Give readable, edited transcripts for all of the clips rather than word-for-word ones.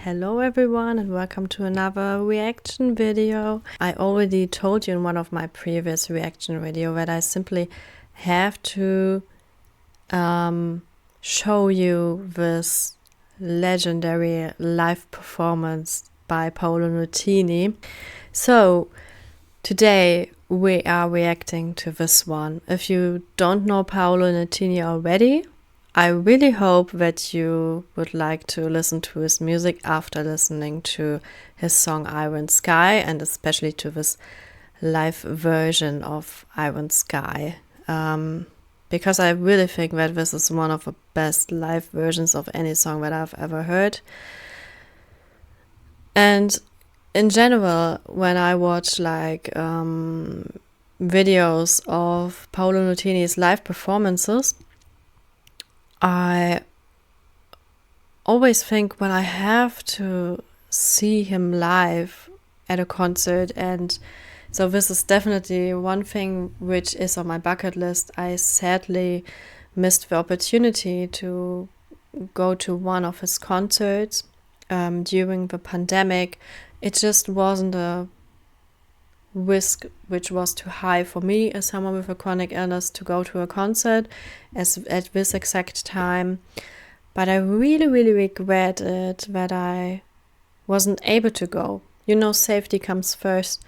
Hello everyone and welcome to another reaction video. I already told you in one of my previous reaction video that I simply have to show you this legendary live performance by Paolo Nutini. So today we are reacting to this one. If you don't know Paolo Nutini already, I really hope that you would like to listen to his music after listening to his song Iron Sky, and especially to this live version of Iron Sky. Because I really think that this is one of the best live versions of any song that I've ever heard. And in general, when I watch videos of Paolo Nutini's live performances, I always think, well, I have to see him live at a concert, and so this is definitely one thing which is on my bucket list. I sadly missed the opportunity to go to one of his concerts during the pandemic. It just wasn't a risk which was too high for me as someone with a chronic illness to go to a concert at this exact time. But I really regret it that I wasn't able to go. You know, safety comes first.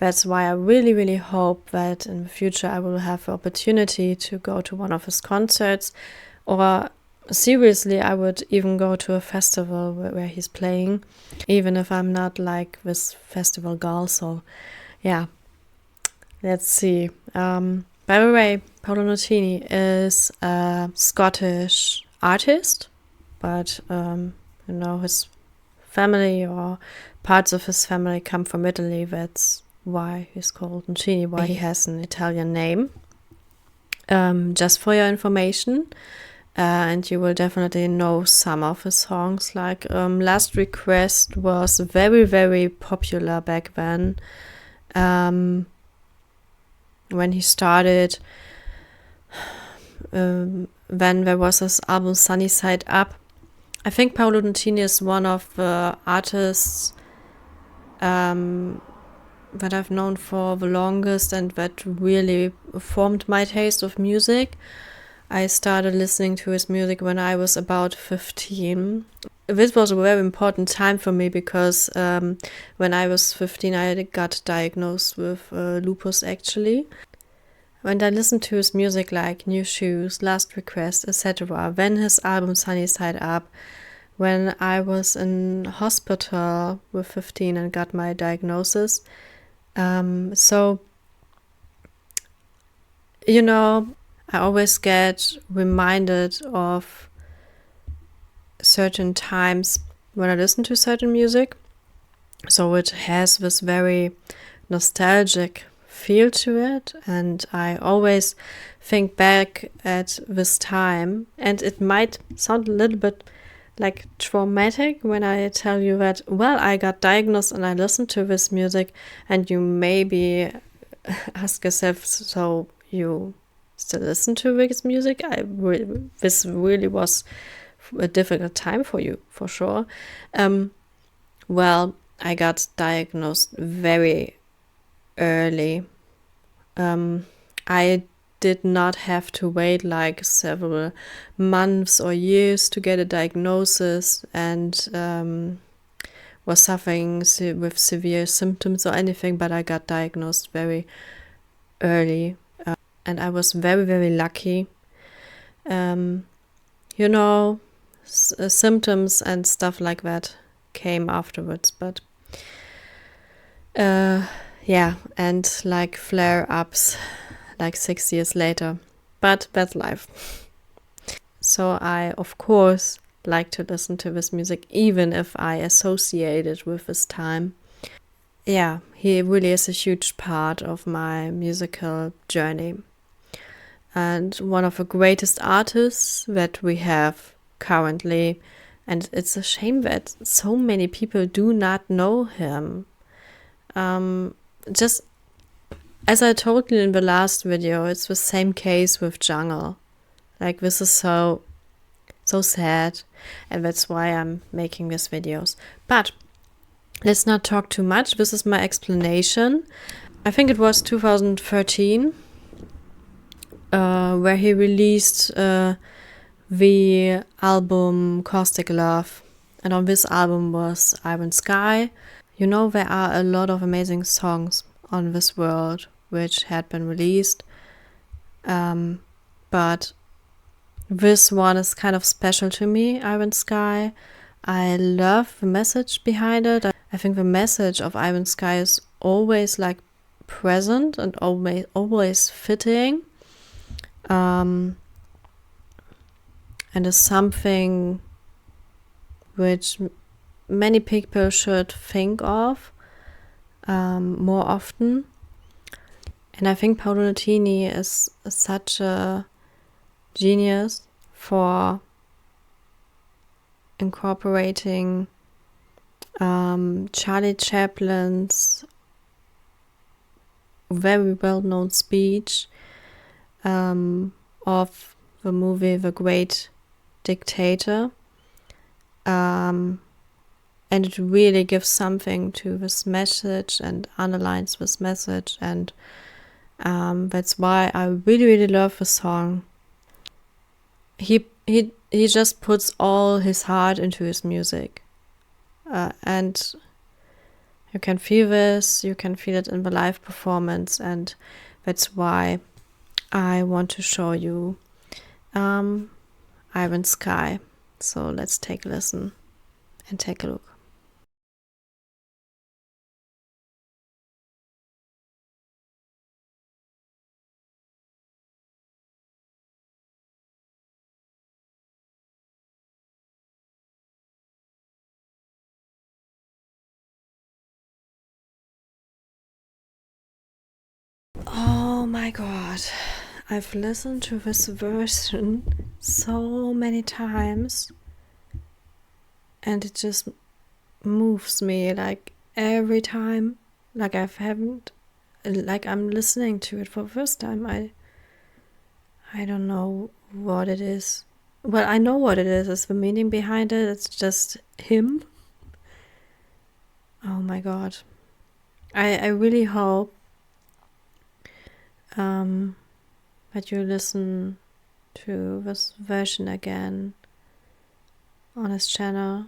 That's why I really hope that in the future I will have the opportunity to go to one of his concerts, or seriously, I would even go to a festival where he's playing, even if I'm not like this festival girl. So yeah, let's see. By the way, Paolo Nutini is a Scottish artist, but his family or parts of his family come from Italy. That's why he's called Nutini, why he has an Italian name. Just for your information, and you will definitely know some of his songs. Like Last Request was very popular back then. When he started, when there was this album Sunny Side Up. I think Paolo Nutini is one of the artists that I've known for the longest and that really formed my taste of music. I started listening to his music when I was about 15. This was a very important time for me because when I was 15 I got diagnosed with lupus actually. When I listened to his music like New Shoes, Last Request, etc., then his album Sunny Side Up, when I was in hospital with 15 and got my diagnosis. So, you know, I always get reminded of certain times when I listen to certain music. So it has this very nostalgic feel to it, and I always think back at this time, and it might sound a little bit like traumatic when I tell you that, well, I got diagnosed and I listened to this music, and you maybe ask yourself, so you still listen to this music? This really was a difficult time for you, for sure. Well, I got diagnosed very early. I did not have to wait like several months or years to get a diagnosis, and was suffering with severe symptoms or anything, but I got diagnosed very early, and I was very lucky. You know, symptoms and stuff like that came afterwards, but yeah, and like flare-ups like 6 years later, but that's life. So I, of course, like to listen to this music, even if I associate it with this time. Yeah, he really is a huge part of my musical journey, and one of the greatest artists that we have currently, and it's a shame that so many people do not know him. Just as I told you in the last video, it's the same case with Jungle. Like, this is so so sad, and that's why I'm making these videos. But let's not talk too much. This is my explanation. I think it was 2013 where he released the album Caustic Love, and on this album was Iron Sky. You know, there are a lot of amazing songs on this world which had been released, but this one is kind of special to me, Iron Sky. I love the message behind it. I think the message of Iron Sky is always like present and always fitting, and is something which many people should think of more often. And I think Paolo Nutini is such a genius for incorporating Charlie Chaplin's very well-known speech of the movie The Great Dictator, and it really gives something to this message and underlines this message, and that's why I really, really love the song. He just puts all his heart into his music, and you can feel this, you can feel it in the live performance, and that's why I want to show you Iron Sky. So let's take a listen and take a look. Oh my god, I've listened to this version so many times, and it just moves me like every time, like I'm listening to it for the first time. I don't know what it is. Well, I know what it is. It's the meaning behind it. It's just him. Oh my god. I really hope that you listen to this version again on his channel.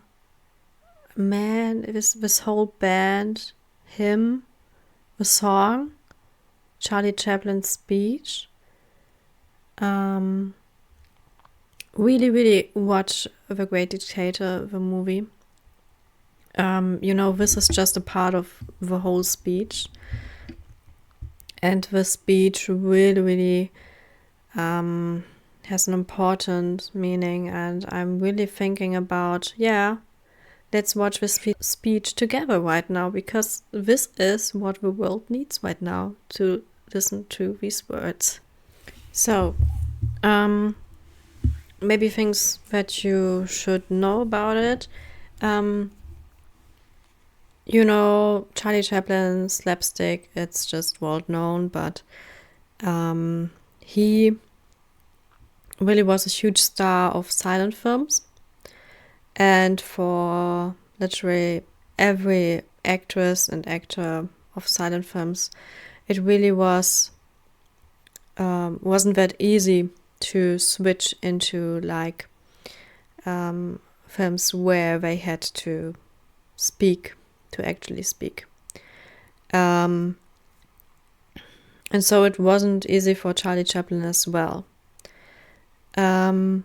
Man, this whole band, him, the song, Charlie Chaplin's speech. Really, really watch The Great Dictator, the movie. This is just a part of the whole speech. And the speech really, really has an important meaning. And I'm really thinking about, let's watch this speech together right now, because this is what the world needs right now, to listen to these words. So, maybe things that you should know about it. Charlie Chaplin, slapstick, it's just world known, but he really was a huge star of silent films. And for literally every actress and actor of silent films, it really wasn't that easy to switch into films where they had to actually speak. And so it wasn't easy for Charlie Chaplin as well. And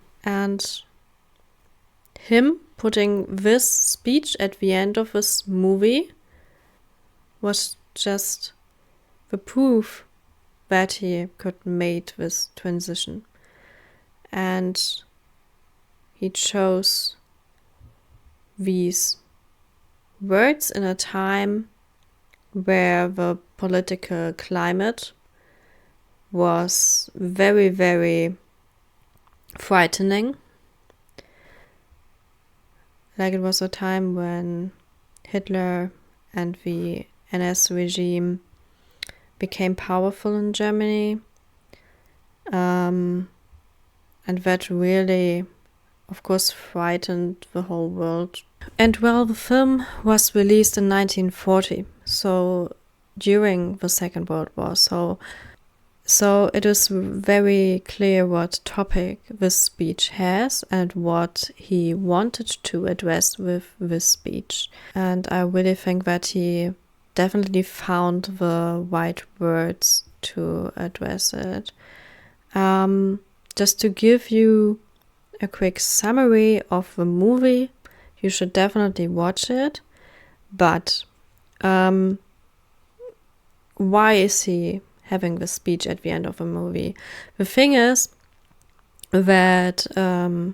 him putting this speech at the end of this movie was just the proof that he could make this transition. And he chose these words in a time where the political climate was very, very frightening. Like, it was a time when Hitler and the NS regime became powerful in Germany, and that really of course, frightened the whole world. And well, the film was released in 1940, so during the Second World War. So it is very clear what topic this speech has and what he wanted to address with this speech. And I really think that he definitely found the right words to address it. Just to give you a quick summary of the movie, you should definitely watch it. But why is he having the speech at the end of the movie? The thing is that the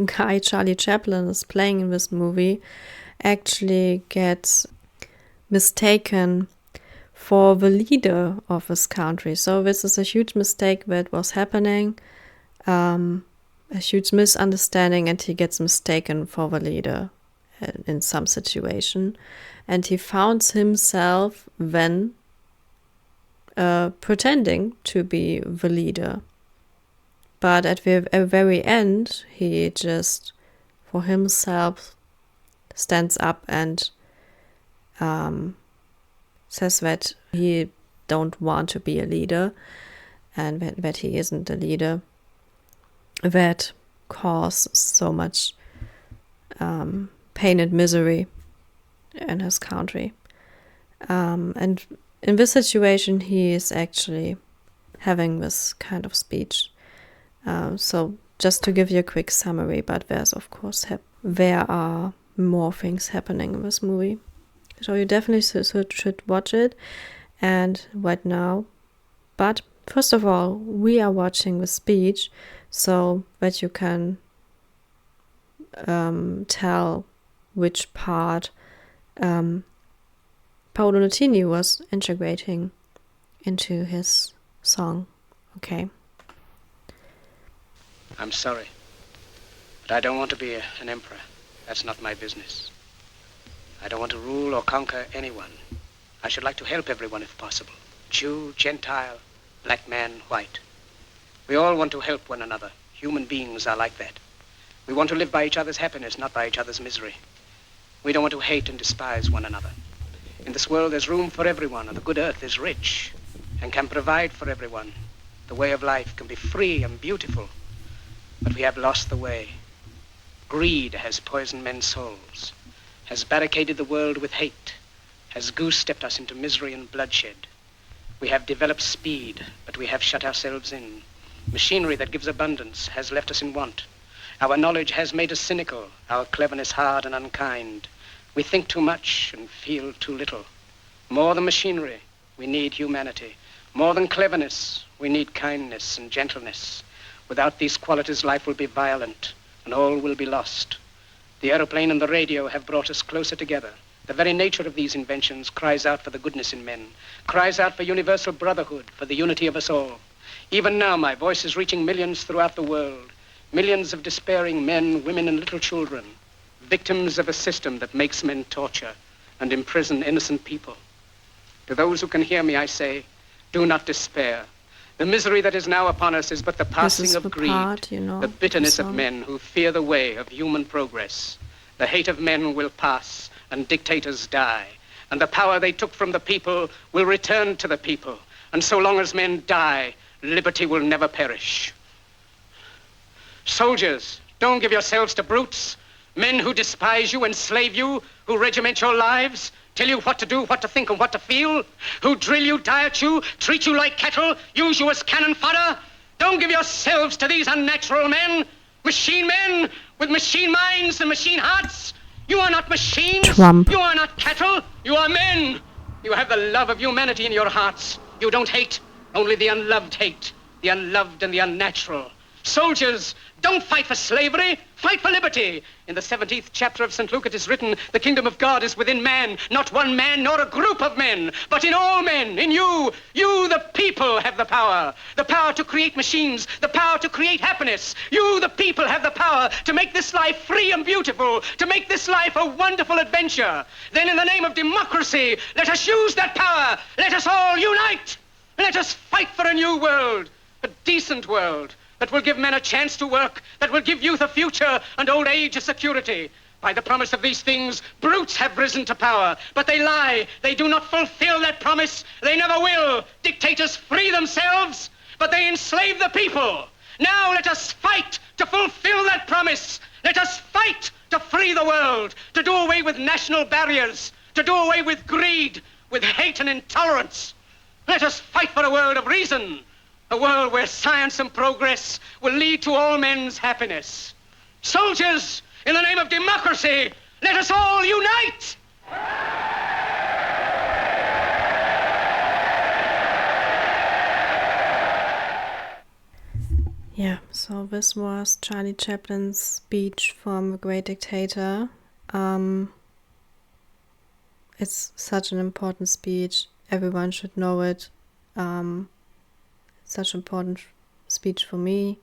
guy Charlie Chaplin is playing in this movie actually gets mistaken for the leader of his country. So this is a huge mistake that was happening, a huge misunderstanding, and he gets mistaken for the leader in some situation. And he found himself then pretending to be the leader. But at the very end, he just, for himself, stands up and says that he don't want to be a leader and that he isn't a leader that caused so much pain and misery in his country. And in this situation, he is actually having this kind of speech. So just to give you a quick summary, but there's of course there are more things happening in this movie. So you definitely should watch it, and right now. But first of all, we are watching the speech so that you can tell which part Paolo Nutini was integrating into his song. Okay. I'm sorry, but I don't want to be an emperor. That's not my business. I don't want to rule or conquer anyone. I should like to help everyone if possible. Jew, Gentile, black man, white. We all want to help one another. Human beings are like that. We want to live by each other's happiness, not by each other's misery. We don't want to hate and despise one another. In this world, there's room for everyone, and the good earth is rich and can provide for everyone. The way of life can be free and beautiful, but we have lost the way. Greed has poisoned men's souls, has barricaded the world with hate, has goose-stepped us into misery and bloodshed. We have developed speed, but we have shut ourselves in. Machinery that gives abundance has left us in want. Our knowledge has made us cynical, our cleverness hard and unkind. We think too much and feel too little. More than machinery, we need humanity. More than cleverness, we need kindness and gentleness. Without these qualities, life will be violent and all will be lost. The aeroplane and the radio have brought us closer together. The very nature of these inventions cries out for the goodness in men, cries out for universal brotherhood, for the unity of us all. Even now, my voice is reaching millions throughout the world, millions of despairing men, women, and little children, victims of a system that makes men torture and imprison innocent people. To those who can hear me, I say, do not despair. The misery that is now upon us is but the passing of greed, the bitterness of men who fear the way of human progress. The hate of men will pass and dictators die, and the power they took from the people will return to the people. And so long as men die, liberty will never perish. Soldiers, don't give yourselves to brutes, men who despise you, enslave you, who regiment your lives, tell you what to do, what to think, and what to feel, who drill you, diet you, treat you like cattle, use you as cannon fodder. Don't give yourselves to these unnatural men with machine minds and machine hearts. You are not machines. Trump. You are not cattle. You are men. You have the love of humanity in your hearts. You don't hate. Only the unloved hate. The unloved and the unnatural. Soldiers, don't fight for slavery. Fight for liberty. In the 17th chapter of St. Luke it is written, the kingdom of God is within man, not one man nor a group of men, but in all men, in you. You, the people, have the power to create machines, the power to create happiness. You, the people, have the power to make this life free and beautiful, to make this life a wonderful adventure. Then in the name of democracy, let us use that power. Let us all unite. Let us fight for a new world, a decent world, that will give men a chance to work, that will give youth a future and old age a security. By the promise of these things, brutes have risen to power, but they lie. They do not fulfill that promise. They never will. Dictators free themselves, but they enslave the people. Now let us fight to fulfill that promise. Let us fight to free the world, to do away with national barriers, to do away with greed, with hate and intolerance. Let us fight for a world of reason, a world where science and progress will lead to all men's happiness. Soldiers, in the name of democracy, let us all unite! Yeah, so this was Charlie Chaplin's speech from The Great Dictator. It's such an important speech. Everyone should know it. Such an important speech for me.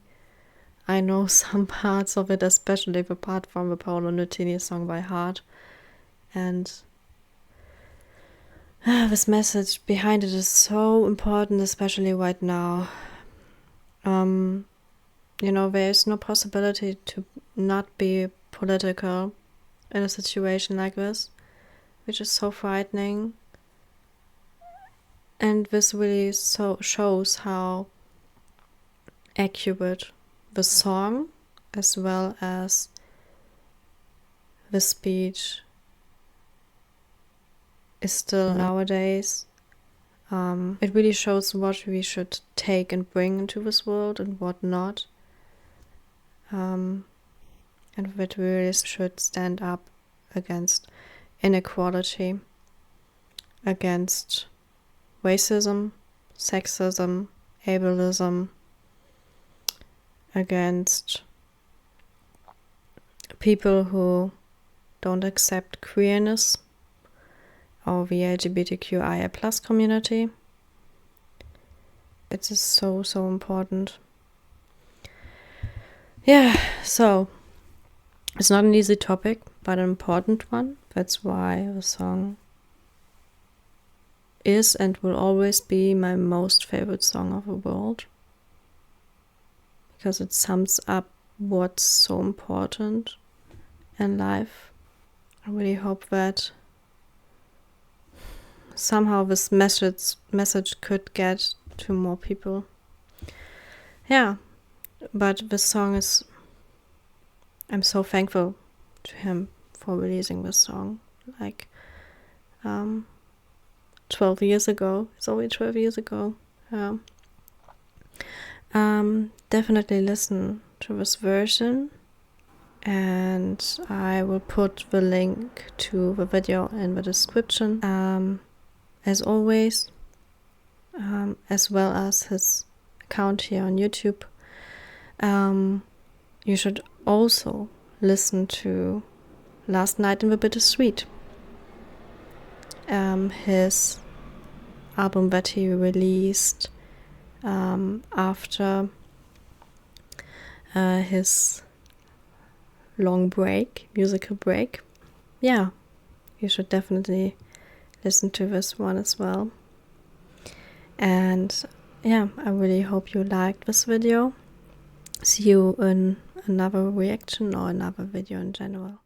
I know some parts of it, especially the part from the Paolo Nutini song by heart. And this message behind it is so important, especially right now. You know, there is no possibility to not be political in a situation like this, which is so frightening. And this really shows how accurate the song as well as the speech is still nowadays. It really shows what we should take and bring into this world and what not. And that we really should stand up against inequality, against racism, sexism, ableism, against people who don't accept queerness or the LGBTQIA+ community. It is so important. Yeah, so it's not an easy topic, but an important one. That's why the song is and will always be my most favorite song of the world. Because it sums up what's so important in life. I really hope that somehow this message could get to more people. Yeah, but this song is, I'm so thankful to him for releasing this song. Like 12 years ago. It's only 12 years ago. Definitely listen to this version, and I will put the link to the video in the description, as always, as well as his account here on YouTube. You should also listen to Last Night in the Bittersweet, his album that he released after his long musical break. Yeah, you should definitely listen to this one as well. And yeah, I really hope you liked this video. See you in another reaction or another video in general.